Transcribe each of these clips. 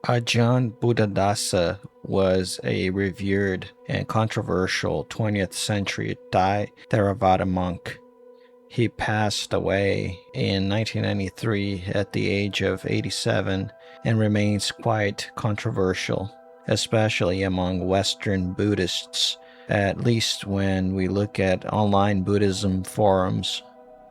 Ajahn Buddhadasa was a revered and controversial 20th century Thai Theravada monk. He passed away in 1993 at the age of 87 and remains quite controversial, especially among Western Buddhists, at least when we look at online Buddhism forums.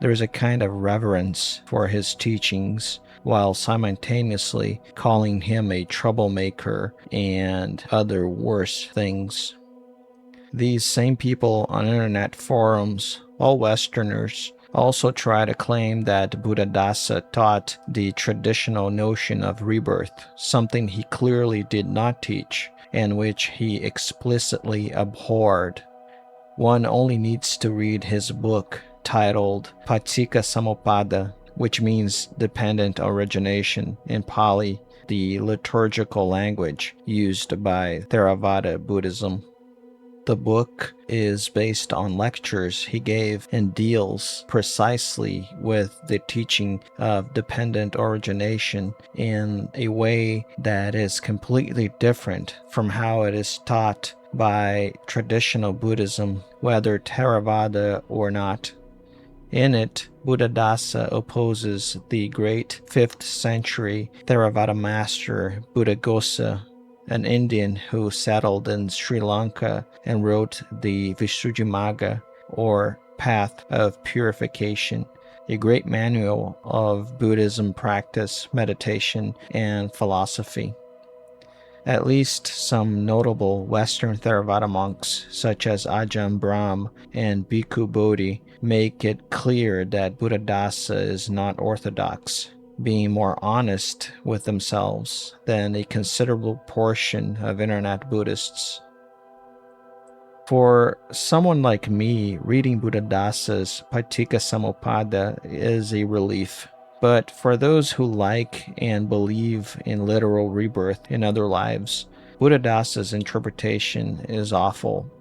There is a kind of reverence for his teachings while simultaneously calling him a troublemaker and other worse things. These same people on internet forums, all Westerners, also try to claim that Buddhadasa taught the traditional notion of rebirth, something he clearly did not teach, and which he explicitly abhorred. One only needs to read his book titled Paticca Samuppada, which means dependent origination in Pali, the liturgical language used by Theravada Buddhism. The book is based on lectures he gave and deals precisely with the teaching of dependent origination in a way that is completely different from how it is taught by traditional Buddhism, whether Theravada or not. In it, Buddhadasa opposes the great 5th century Theravada master Buddhaghosa, an Indian who settled in Sri Lanka and wrote the Visuddhimagga, or Path of Purification, a great manual of Buddhism practice, meditation, and philosophy. At least some notable Western Theravada monks, such as Ajahn Brahm and Bhikkhu Bodhi, make it clear that Buddhadasa is not orthodox, being more honest with themselves than a considerable portion of internet Buddhists. For someone like me, reading Buddhadasa's Paticca Samuppada is a relief. But for those who like and believe in literal rebirth in other lives, Buddhadasa's interpretation is awful.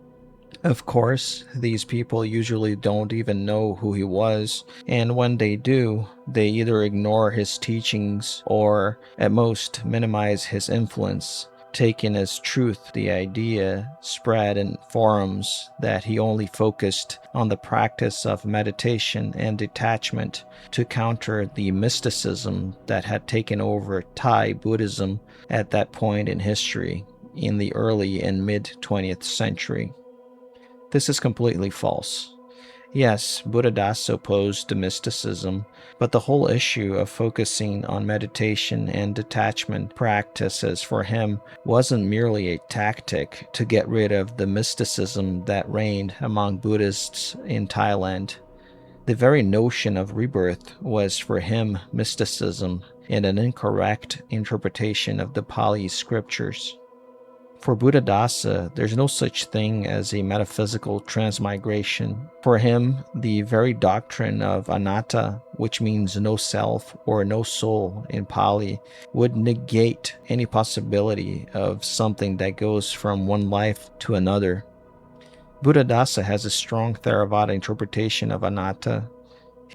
Of course, these people usually don't even know who he was, and when they do, they either ignore his teachings or, at most, minimize his influence, taking as truth the idea spread in forums that he only focused on the practice of meditation and detachment to counter the mysticism that had taken over Thai Buddhism at that point in history, in the early and mid-20th century. This is completely false. Yes, Buddhadasa opposed to mysticism, but the whole issue of focusing on meditation and detachment practices for him wasn't merely a tactic to get rid of the mysticism that reigned among Buddhists in Thailand. The very notion of rebirth was for him mysticism and an incorrect interpretation of the Pali scriptures. For Buddhadasa, there's no such thing as a metaphysical transmigration. For him, the very doctrine of anatta, which means no self or no soul in Pali, would negate any possibility of something that goes from one life to another. Buddhadasa has a strong Theravada interpretation of anatta.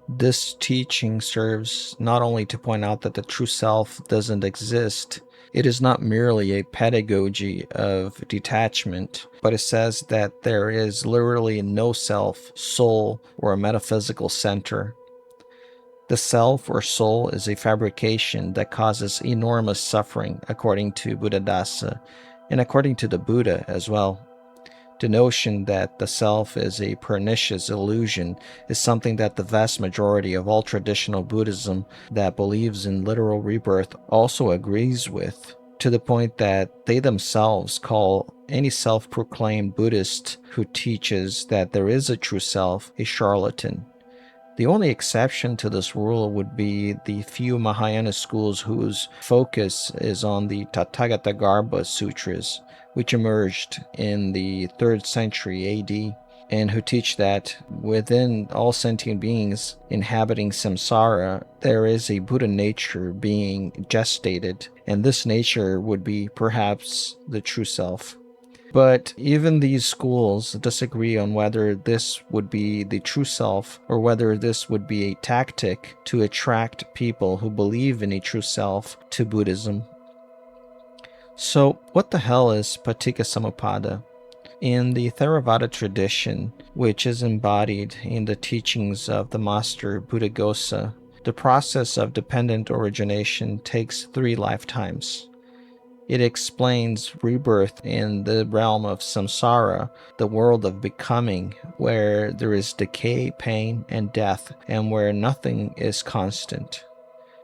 This teaching serves not only to point out that the true self doesn't exist, it is not merely a pedagogy of detachment, but it says that there is literally no self, soul, or a metaphysical center. The self or soul is a fabrication that causes enormous suffering, according to Buddhadasa, and according to the Buddha as well. The notion that the self is a pernicious illusion is something that the vast majority of all traditional Buddhism that believes in literal rebirth also agrees with, to the point that they themselves call any self-proclaimed Buddhist who teaches that there is a true self a charlatan. The only exception to this rule would be the few Mahayana schools whose focus is on the Tathagatagarbha Sutras, which emerged in the 3rd century AD, and who teach that within all sentient beings inhabiting samsara, there is a Buddha nature being gestated, and this nature would be perhaps the true self. But even these schools disagree on whether this would be the true self or whether this would be a tactic to attract people who believe in a true self to Buddhism. So, what the hell is Paticca In the Theravada tradition, which is embodied in the teachings of the master Buddhaghosa, the process of dependent origination takes 3 lifetimes. It explains rebirth in the realm of samsara, the world of becoming, where there is decay, pain, and death, and where nothing is constant.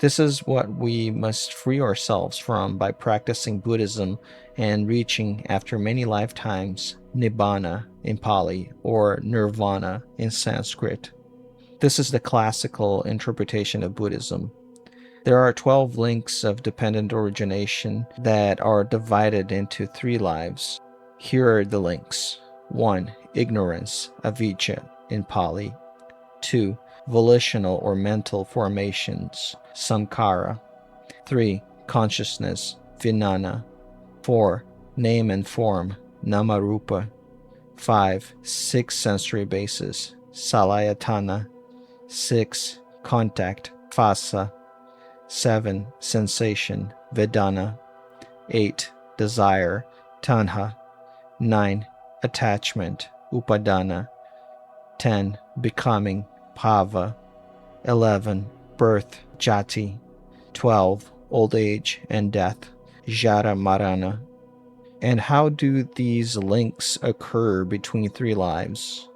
This is what we must free ourselves from by practicing Buddhism and reaching, after many lifetimes, Nibbana in Pali or Nirvana in Sanskrit. This is the classical interpretation of Buddhism. There are 12 links of dependent origination that are divided into 3 lives. Here are the links. 1. Ignorance, avijja in Pali. 2. Volitional or mental formations, samkara. 3. Consciousness, vijnana. 4. Name and form, namarupa. 5. 6 sensory bases, salayatana. 6. Contact, phassa. 7. Sensation, vedana. 8. Desire, tanha. 9. Attachment, upadana. 10. Becoming, bhava. 11. Birth, jati. 12. Old age and death, jara marana. And how do these links occur between 3 lives?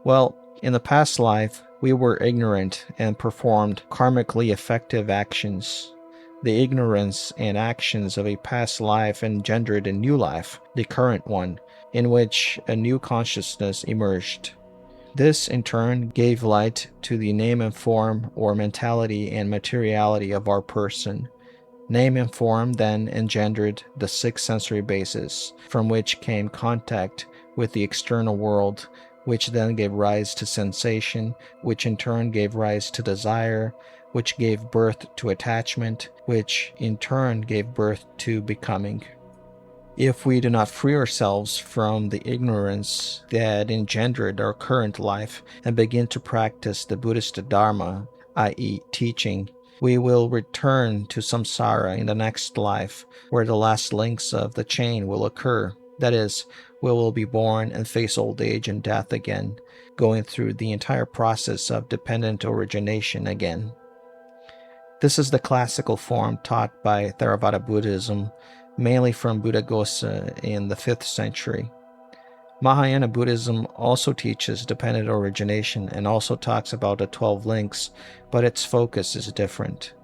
Well, in the past life, we were ignorant and performed karmically effective actions. The ignorance and actions of a past life engendered a new life, the current one, in which a new consciousness emerged. This, in turn, gave light to the name and form or mentality and materiality of our person. Name and form then engendered the 6 sensory bases, from which came contact with the external world, which then gave rise to sensation, which in turn gave rise to desire, which gave birth to attachment, which in turn gave birth to becoming. If we do not free ourselves from the ignorance that engendered our current life and begin to practice the Buddhist Dharma, i.e., teaching, we will return to samsara in the next life, where the last links of the chain will occur. That is, we will be born and face old age and death again, going through the entire process of dependent origination again. This is the classical form taught by Theravada Buddhism, mainly from Buddhaghosa in the 5th century. Mahayana Buddhism also teaches dependent origination and also talks about the 12 links, but its focus is different.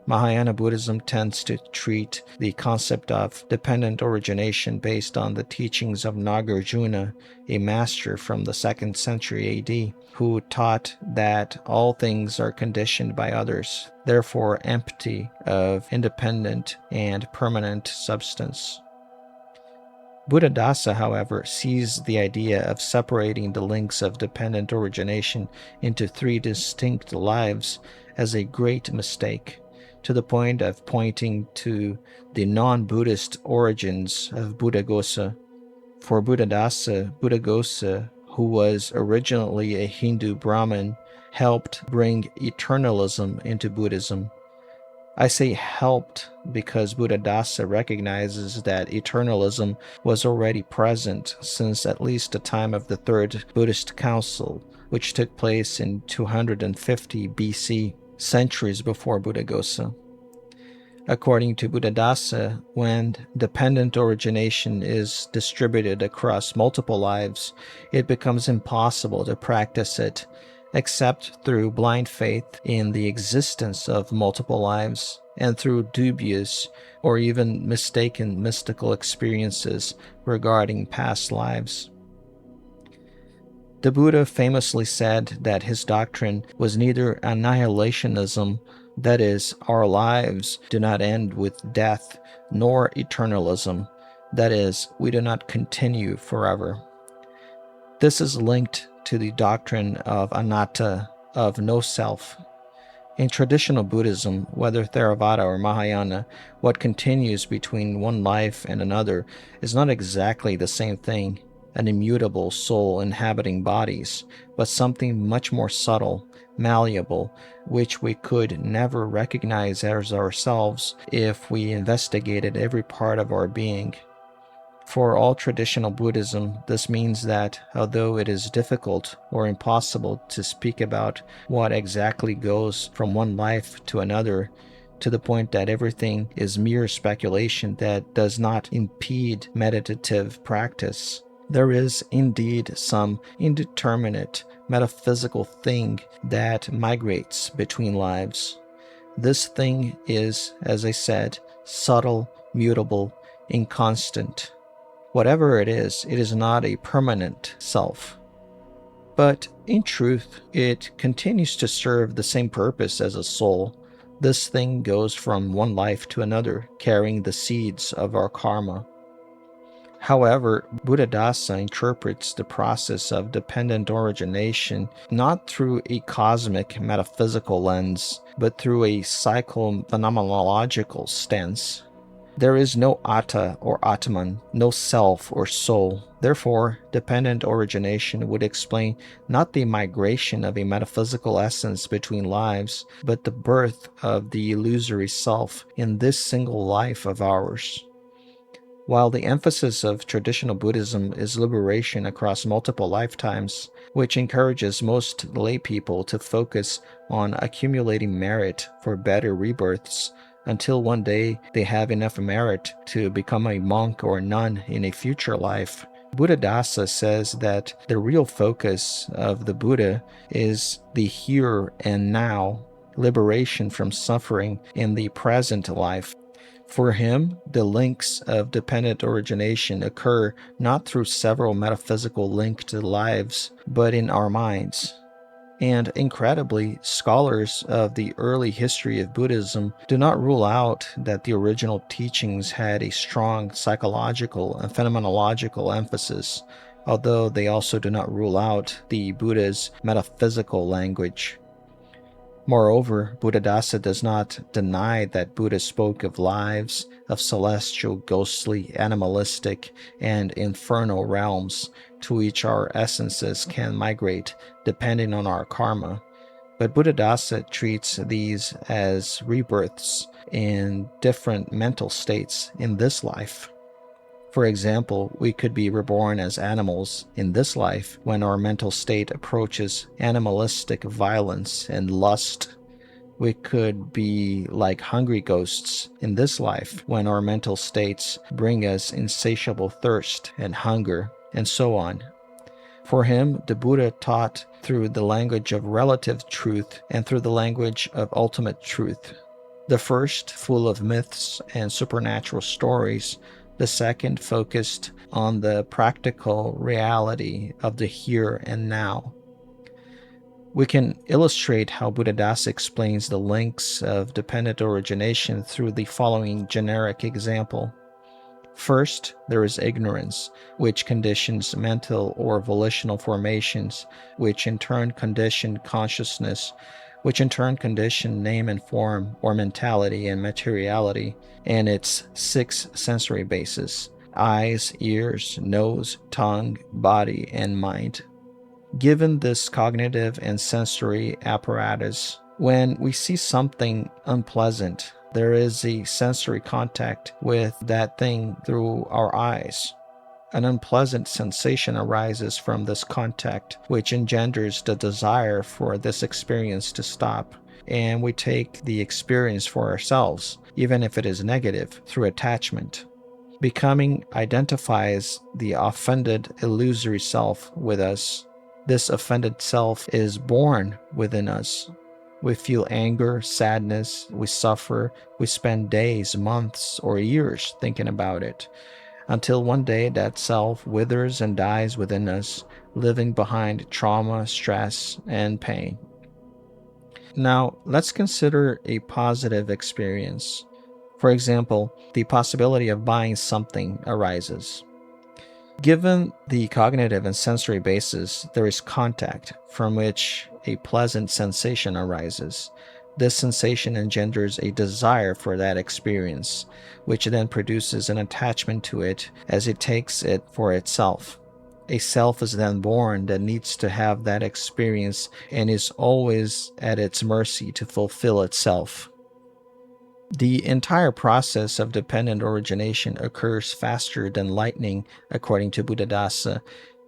Mahayana Buddhism tends to treat the concept of dependent origination based on the teachings of Nagarjuna, a master from the 2nd century AD, who taught that all things are conditioned by others, therefore empty of independent and permanent substance. Buddhadasa, however, sees the idea of separating the links of dependent origination into 3 distinct lives as a great mistake, to the point of pointing to the non-Buddhist origins of Buddhaghosa. For Buddhaghosa, who was originally a Hindu Brahmin, helped bring eternalism into Buddhism. I say helped because Buddhadasa recognizes that eternalism was already present since at least the time of the 3rd Buddhist Council, which took place in 250 BC, centuries before Buddhaghosa. According to Buddhadasa, when dependent origination is distributed across multiple lives, it becomes impossible to practice it except through blind faith in the existence of multiple lives and through dubious or even mistaken mystical experiences regarding past lives. The Buddha famously said that his doctrine was neither annihilationism, that is, our lives do not end with death, nor eternalism, that is, we do not continue forever. This is linked to the doctrine of anatta, of no self. In traditional Buddhism, whether Theravada or Mahayana, what continues between one life and another is not exactly the same thing. an immutable soul inhabiting bodies, but something much more subtle, malleable, which we could never recognize as ourselves if we investigated every part of our being. For all traditional Buddhism, this means that, although it is difficult or impossible to speak about what exactly goes from one life to another, to the point that everything is mere speculation that does not impede meditative practice, there is indeed some indeterminate metaphysical thing that migrates between lives. This thing is, as I said, subtle, mutable, inconstant. Whatever it is not a permanent self. But in truth, it continues to serve the same purpose as a soul. This thing goes from one life to another, carrying the seeds of our karma. However, Buddhadasa interprets the process of dependent origination not through a cosmic metaphysical lens, but through a psycho-phenomenological stance. There is no Atta or Atman, no self or soul. Therefore, dependent origination would explain not the migration of a metaphysical essence between lives, but the birth of the illusory self in this single life of ours. While the emphasis of traditional Buddhism is liberation across multiple lifetimes, which encourages most lay people to focus on accumulating merit for better rebirths until one day they have enough merit to become a monk or nun in a future life, Buddhadasa says that the real focus of the Buddha is the here and now, liberation from suffering in the present life. For him, the links of dependent origination occur not through several metaphysical linked lives, but in our minds. And incredibly, scholars of the early history of Buddhism do not rule out that the original teachings had a strong psychological and phenomenological emphasis, although they also do not rule out the Buddha's metaphysical language. Moreover, Buddhadasa does not deny that Buddha spoke of lives of celestial, ghostly, animalistic, and infernal realms to which our essences can migrate depending on our karma. But Buddhadasa treats these as rebirths in different mental states in this life. For example, we could be reborn as animals in this life when our mental state approaches animalistic violence and lust. We could be like hungry ghosts in this life when our mental states bring us insatiable thirst and hunger, and so on. For him, the Buddha taught through the language of relative truth and through the language of ultimate truth. The first, full of myths and supernatural stories, the second focused on the practical reality of the here and now. We can illustrate how Buddhadasa explains the links of dependent origination through the following generic example. First, there is ignorance, which conditions mental or volitional formations, which in turn condition consciousness, which in turn condition name and form, or mentality and materiality, and its 6 sensory bases: eyes, ears, nose, tongue, body, and mind. Given this cognitive and sensory apparatus, when we see something unpleasant, there is a sensory contact with that thing through our eyes. An unpleasant sensation arises from this contact, which engenders the desire for this experience to stop, and we take the experience for ourselves, even if it is negative, through attachment. Becoming identifies the offended illusory self with us. This offended self is born within us. We feel anger, sadness, we suffer, we spend days, months, or years thinking about it, until one day that self withers and dies within us, living behind trauma, stress, and pain. Now, let's consider a positive experience. For example, the possibility of buying something arises. Given the cognitive and sensory basis, there is contact from which a pleasant sensation arises. This sensation engenders a desire for that experience, which then produces an attachment to it as it takes it for itself. A self is then born that needs to have that experience and is always at its mercy to fulfill itself. The entire process of dependent origination occurs faster than lightning, according to Buddhadasa,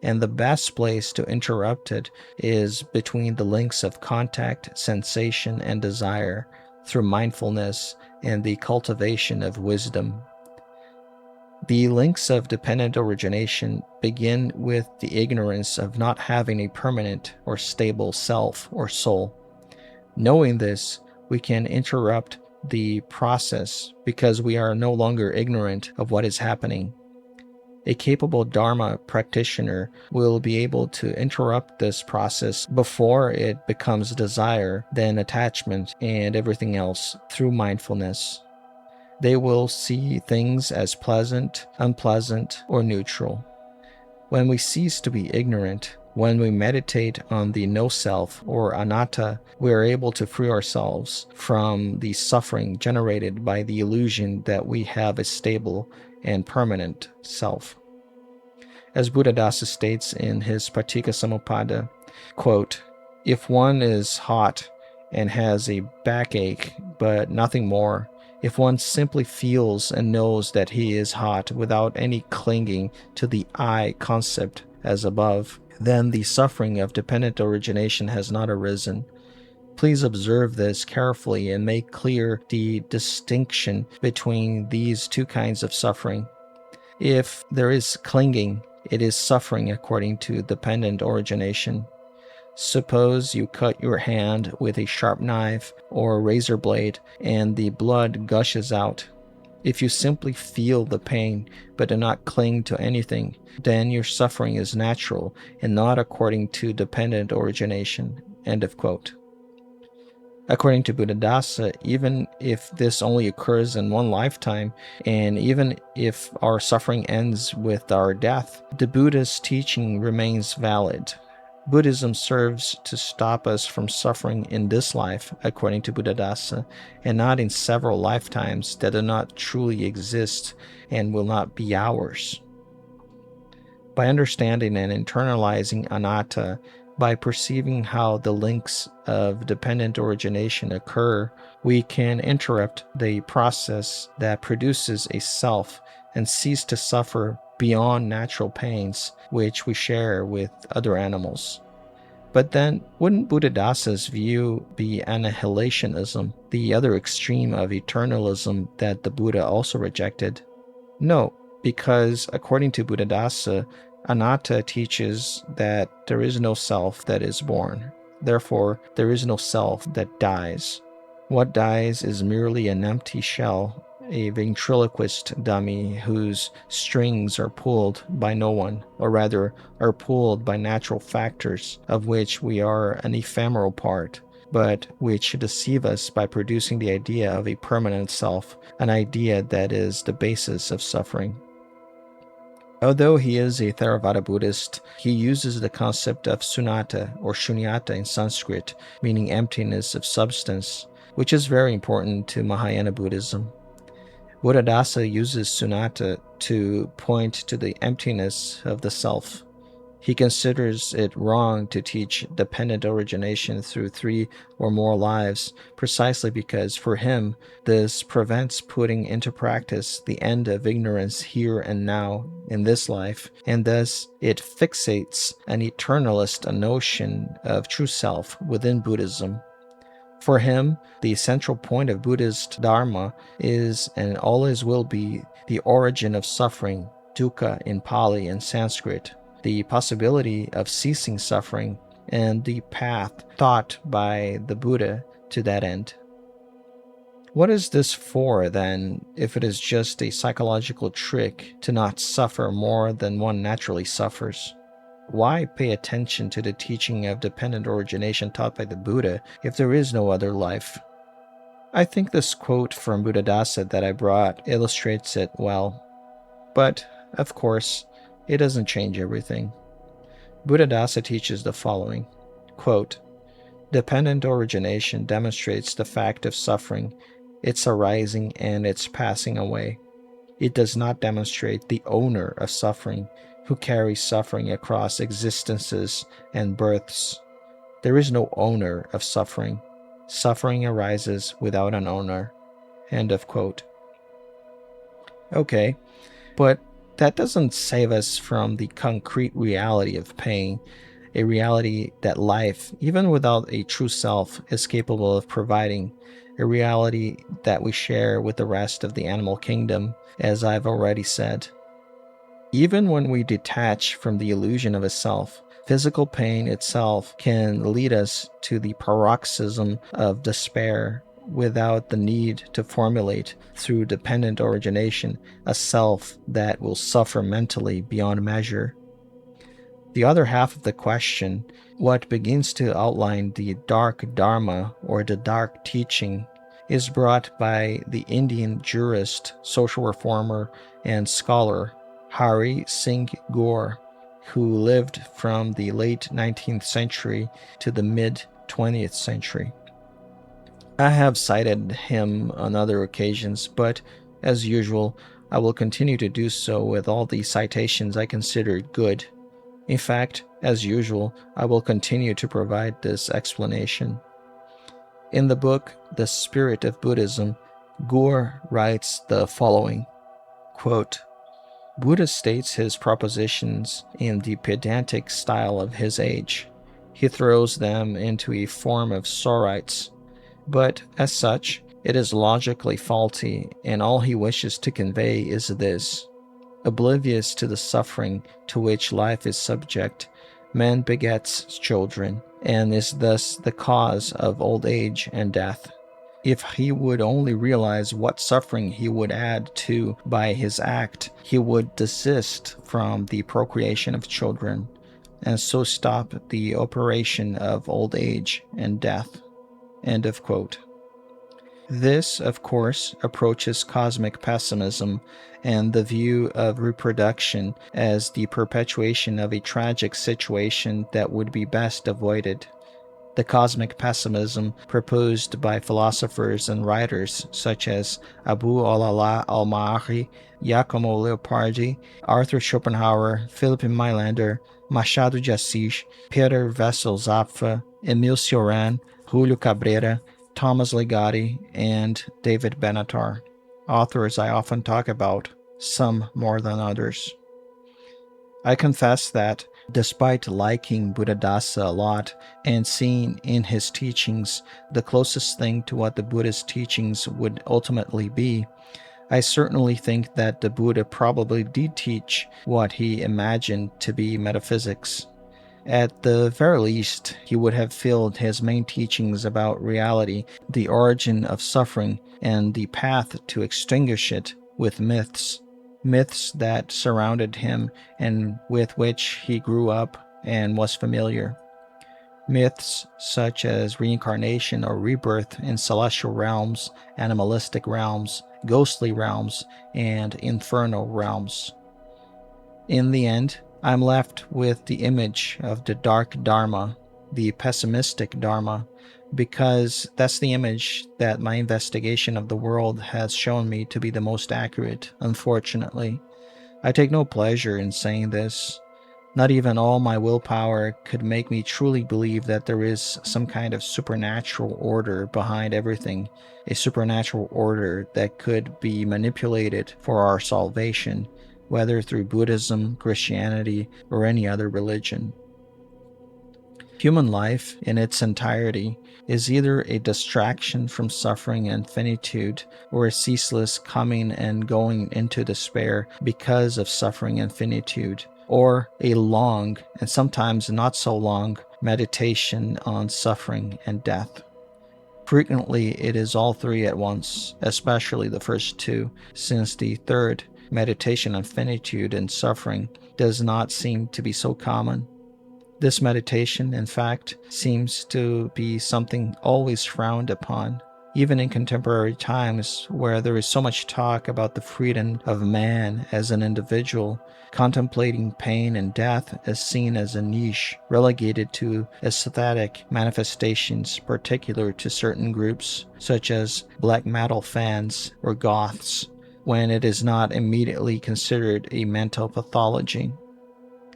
and the best place to interrupt it is between the links of contact, sensation, and desire through mindfulness and the cultivation of wisdom. The links of dependent origination begin with the ignorance of not having a permanent or stable self or soul. Knowing this, we can interrupt the process because we are no longer ignorant of what is happening. A capable Dharma practitioner will be able to interrupt this process before it becomes desire, then attachment, and everything else through mindfulness. They will see things as pleasant, unpleasant, or neutral. When we cease to be ignorant, when we meditate on the no-self or anatta, we are able to free ourselves from the suffering generated by the illusion that we have a stable and permanent self. As Buddhadasa states in his Paticca Samuppada, quote, "If one is hot and has a backache but nothing more, if one simply feels and knows that he is hot without any clinging to the I concept as above, then the suffering of dependent origination has not arisen. Please observe this carefully and make clear the distinction between these two kinds of suffering. If there is clinging, it is suffering according to dependent origination. Suppose you cut your hand with a sharp knife or a razor blade and the blood gushes out. If you simply feel the pain but do not cling to anything, then your suffering is natural and not according to dependent origination." End of quote. According to Buddhadasa, even if this only occurs in one lifetime, and even if our suffering ends with our death, the Buddha's teaching remains valid. Buddhism serves to stop us from suffering in this life, according to Buddhadasa, and not in several lifetimes that do not truly exist and will not be ours. By understanding and internalizing anatta, by perceiving how the links of dependent origination occur, we can interrupt the process that produces a self and cease to suffer beyond natural pains which we share with other animals. But then, wouldn't Buddhadasa's view be annihilationism, the other extreme of eternalism that the Buddha also rejected? No, because according to Buddhadasa, anatta teaches that there is no self that is born. Therefore, there is no self that dies. What dies is merely an empty shell, a ventriloquist dummy whose strings are pulled by no one, or rather, are pulled by natural factors of which we are an ephemeral part, but which deceive us by producing the idea of a permanent self, an idea that is the basis of suffering. Although he is a Theravada Buddhist, he uses the concept of sunyata or shunyata in Sanskrit, meaning emptiness of substance, which is very important to Mahayana Buddhism. Buddhadasa uses sunyata to point to the emptiness of the self. He considers it wrong to teach dependent origination through 3 or more lives, precisely because for him, this prevents putting into practice the end of ignorance here and now in this life, and thus it fixates an eternalist notion of true self within Buddhism. For him, the central point of Buddhist Dharma is and always will be the origin of suffering, dukkha in Pali and Sanskrit, the possibility of ceasing suffering, and the path taught by the Buddha to that end. What is this for, then, if it is just a psychological trick to not suffer more than one naturally suffers? Why pay attention to the teaching of dependent origination taught by the Buddha if there is no other life? I think this quote from Buddhadasa that I brought illustrates it well. But, of course, it doesn't change everything. Buddhadasa teaches the following, quote, "Dependent origination demonstrates the fact of suffering, its arising and its passing away. It does not demonstrate the owner of suffering, who carry suffering across existences and births. There is no owner of suffering. Suffering arises without an owner. End of quote. Okay, but that doesn't save us from the concrete reality of pain, a reality that life, even without a true self, is capable of providing, a reality that we share with the rest of the animal kingdom, as I've already said. Even when we detach from the illusion of a self, physical pain itself can lead us to the paroxysm of despair without the need to formulate, through dependent origination, a self that will suffer mentally beyond measure. The other half of the question, what begins to outline the Dark Dharma or the Dark Teaching, is brought by the Indian jurist, social reformer, and scholar Hari Singh Gaur, who lived from the late 19th century to the mid 20th century. I have cited him on other occasions, but as usual, I will continue to do so with all the citations I consider good. In fact, as usual, I will continue to provide this explanation. In the book, The Spirit of Buddhism, Gaur writes the following, quote, Buddha states his propositions in the pedantic style of his age. He throws them into a form of sorites, but as such, it is logically faulty, and all he wishes to convey is this. Oblivious to the suffering to which life is subject, man begets children, and is thus the cause of old age and death. If he would only realize what suffering he would add to by his act, he would desist from the procreation of children, and so stop the operation of old age and death. End of quote. This, of course, approaches cosmic pessimism and the view of reproduction as the perpetuation of a tragic situation that would be best avoided. The cosmic pessimism proposed by philosophers and writers such as Abu al-Ala al-Ma'ari, Giacomo Leopardi, Arthur Schopenhauer, Philip Mailander, Machado de Assis, Peter Wessel Zapfa, Emil Cioran, Julio Cabrera, Thomas Ligotti, and David Benatar, authors I often talk about, some more than others. I confess that, despite liking Buddhadasa a lot and seeing in his teachings the closest thing to what the Buddhist teachings would ultimately be, I certainly think that the Buddha probably did teach what he imagined to be metaphysics. At the very least, he would have filled his main teachings about reality, the origin of suffering, and the path to extinguish it with myths that surrounded him and with which he grew up and was familiar. Myths such as reincarnation or rebirth in celestial realms, animalistic realms, ghostly realms, and infernal realms. In the end, I'm left with the image of the Dark Dharma, the pessimistic Dharma, because that's the image that my investigation of the world has shown me to be the most accurate, unfortunately. I take no pleasure in saying this. Not even all my willpower could make me truly believe that there is some kind of supernatural order behind everything, a supernatural order that could be manipulated for our salvation, whether through Buddhism, Christianity, or any other religion. Human life, in its entirety, is either a distraction from suffering and finitude, or a ceaseless coming and going into despair because of suffering and finitude, or a long, and sometimes not so long, meditation on suffering and death. Frequently, it is all three at once, especially the first two, since the third, meditation on finitude and suffering, does not seem to be so common. This meditation, in fact, seems to be something always frowned upon, even in contemporary times where there is so much talk about the freedom of man as an individual. Contemplating pain and death is seen as a niche relegated to aesthetic manifestations particular to certain groups, such as black metal fans or goths, when it is not immediately considered a mental pathology.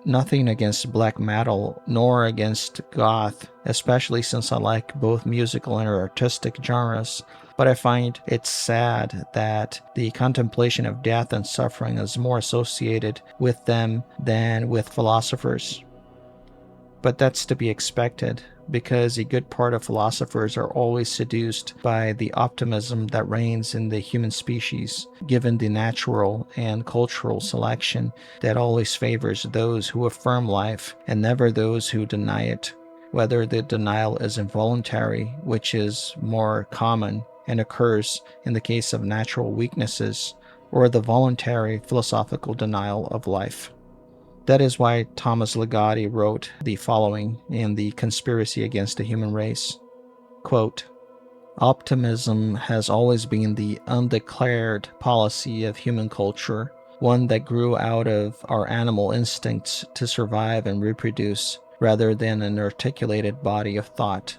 Nothing against black metal, nor against goth, especially since I like both musical and artistic genres, but I find it sad that the contemplation of death and suffering is more associated with them than with philosophers. But that's to be expected, because a good part of philosophers are always seduced by the optimism that reigns in the human species, given the natural and cultural selection that always favors those who affirm life and never those who deny it, whether the denial is involuntary, which is more common and occurs in the case of natural weaknesses, or the voluntary philosophical denial of life. That is why Thomas Ligotti wrote the following in The Conspiracy Against the Human Race. Quote, "Optimism has always been the undeclared policy of human culture, one that grew out of our animal instincts to survive and reproduce, rather than an articulated body of thought.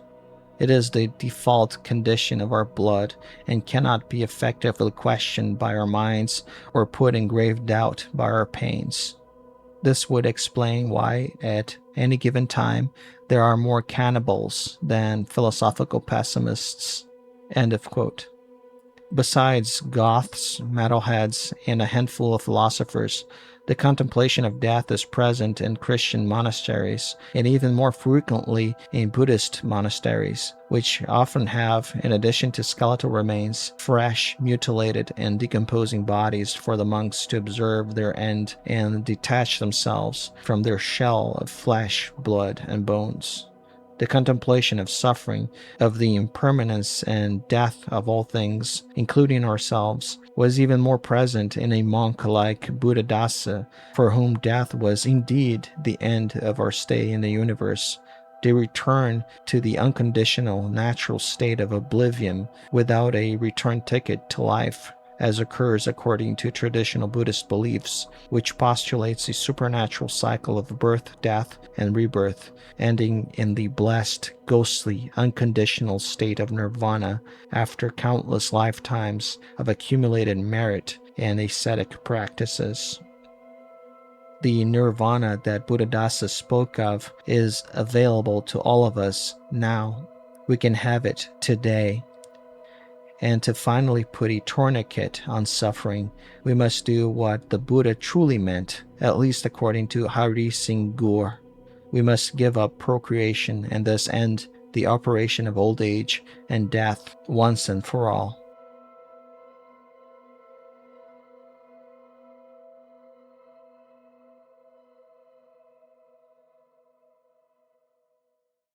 It is the default condition of our blood and cannot be effectively questioned by our minds or put in grave doubt by our pains. This would explain why, at any given time, there are more cannibals than philosophical pessimists." End of quote. Besides goths, metalheads, and a handful of philosophers, the contemplation of death is present in Christian monasteries, and even more frequently in Buddhist monasteries, which often have, in addition to skeletal remains, fresh, mutilated, and decomposing bodies for the monks to observe their end and detach themselves from their shell of flesh, blood, and bones. The contemplation of suffering, of the impermanence and death of all things, including ourselves, was even more present in a monk like Buddhadasa, for whom death was indeed the end of our stay in the universe, the return to the unconditional natural state of oblivion without a return ticket to life, as occurs according to traditional Buddhist beliefs, which postulates a supernatural cycle of birth, death, and rebirth, ending in the blessed, ghostly, unconditional state of nirvana after countless lifetimes of accumulated merit and ascetic practices. The nirvana that Buddhadasa spoke of is available to all of us now. We can have it today. And to finally put a tourniquet on suffering, we must do what the Buddha truly meant, at least according to Hari Singh Gur. We must give up procreation and thus end the operation of old age and death once and for all.